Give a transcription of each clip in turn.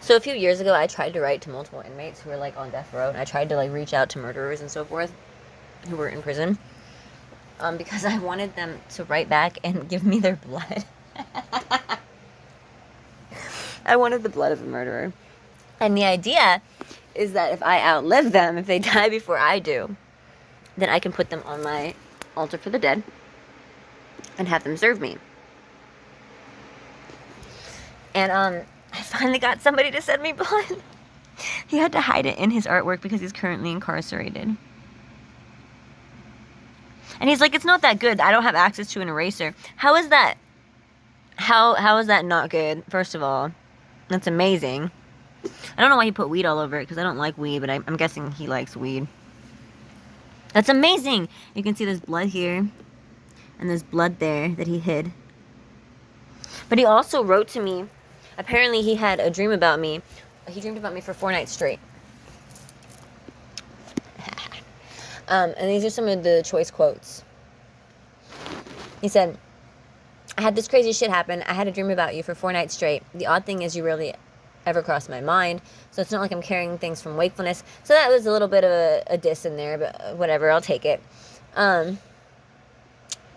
So a few years ago, I tried to write to multiple inmates who were like on death row, and I tried to like reach out to murderers and so forth who were in prison, because I wanted them to write back and give me their blood. I wanted the blood of a murderer. And the idea is that if I outlive them, if they die before I do, then I can put them on my altar for the dead and have them serve me. And I finally got somebody to send me blood. He had to hide it in his artwork because he's currently incarcerated. And he's like, it's not that good. I don't have access to an eraser. How is that? How is that not good? First of all, that's amazing. I don't know why he put weed all over it, because I don't like weed, but I'm guessing he likes weed. That's amazing! You can see there's blood here, and there's blood there that he hid. But he also wrote to me. Apparently he had a dream about me. He dreamed about me for 4 nights straight. And these are some of the choice quotes. He said, I had this crazy shit happen. I had a dream about you for 4 nights straight. The odd thing is you rarely ever crossed my mind, so it's not like I'm carrying things from wakefulness. So that was a little bit of a diss in there, but whatever, I'll take it.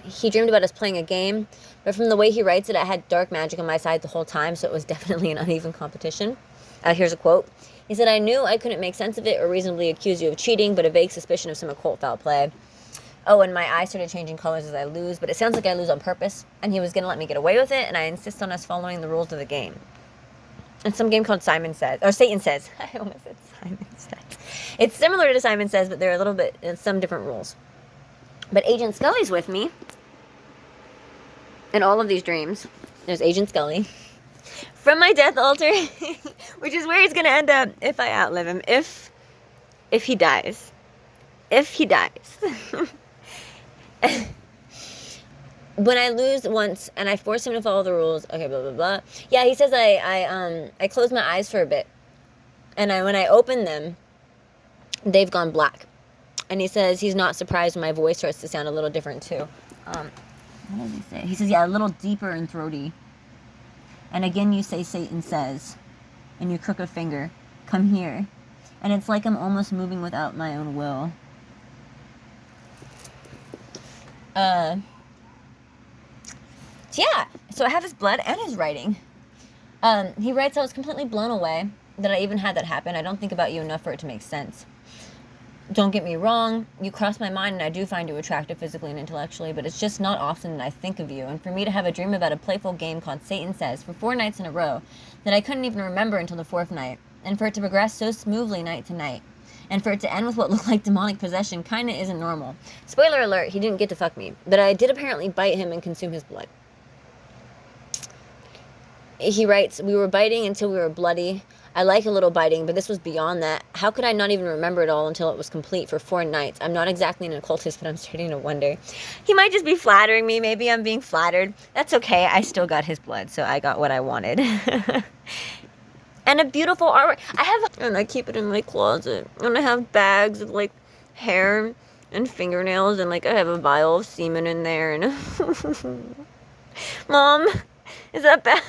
He dreamed about us playing a game, but from the way he writes it, I had dark magic on my side the whole time, so it was definitely an uneven competition. Here's a quote. He said, I knew I couldn't make sense of it or reasonably accuse you of cheating, but a vague suspicion of some occult foul play. Oh, and my eyes started changing colors as I lose, but it sounds like I lose on purpose, and he was going to let me get away with it, and I insist on us following the rules of the game. It's some game called Simon Says, or Satan Says. I almost said Simon Says. It's similar to Simon Says, but there are a little bit, some different rules. But Agent Scully's with me in all of these dreams. There's Agent Scully. From my death altar, which is where he's going to end up if I outlive him. If he dies. If he dies. When I lose once and I force him to follow the rules, okay, blah, blah, blah. Yeah, he says I close my eyes for a bit. And when I open them, they've gone black. And he says he's not surprised when my voice starts to sound a little different too. What does he say? He says, yeah, a little deeper and throaty. And again you say Satan Says. And you crook a finger. Come here. And it's like I'm almost moving without my own will. Yeah, so I have his blood and his writing. He writes, I was completely blown away that I even had that happen. I don't think about you enough for it to make sense. Don't get me wrong, you cross my mind and I do find you attractive physically and intellectually, but it's just not often that I think of you. And for me to have a dream about a playful game called Satan Says for 4 nights in a row that I couldn't even remember until the 4th night, and for it to progress so smoothly night to night, and for it to end with what looked like demonic possession kinda isn't normal. Spoiler alert, he didn't get to fuck me, but I did apparently bite him and consume his blood. He writes, we were biting until we were bloody. I like a little biting, but this was beyond that. How could I not even remember it all until it was complete for 4 nights? I'm not exactly an occultist, but I'm starting to wonder. He might just be flattering me. Maybe I'm being flattered. That's okay. I still got his blood, so I got what I wanted. And a beautiful artwork. And I keep it in my closet. And I have bags of, like, hair and fingernails, and, like, I have a vial of semen in there. And Mom, is that bad?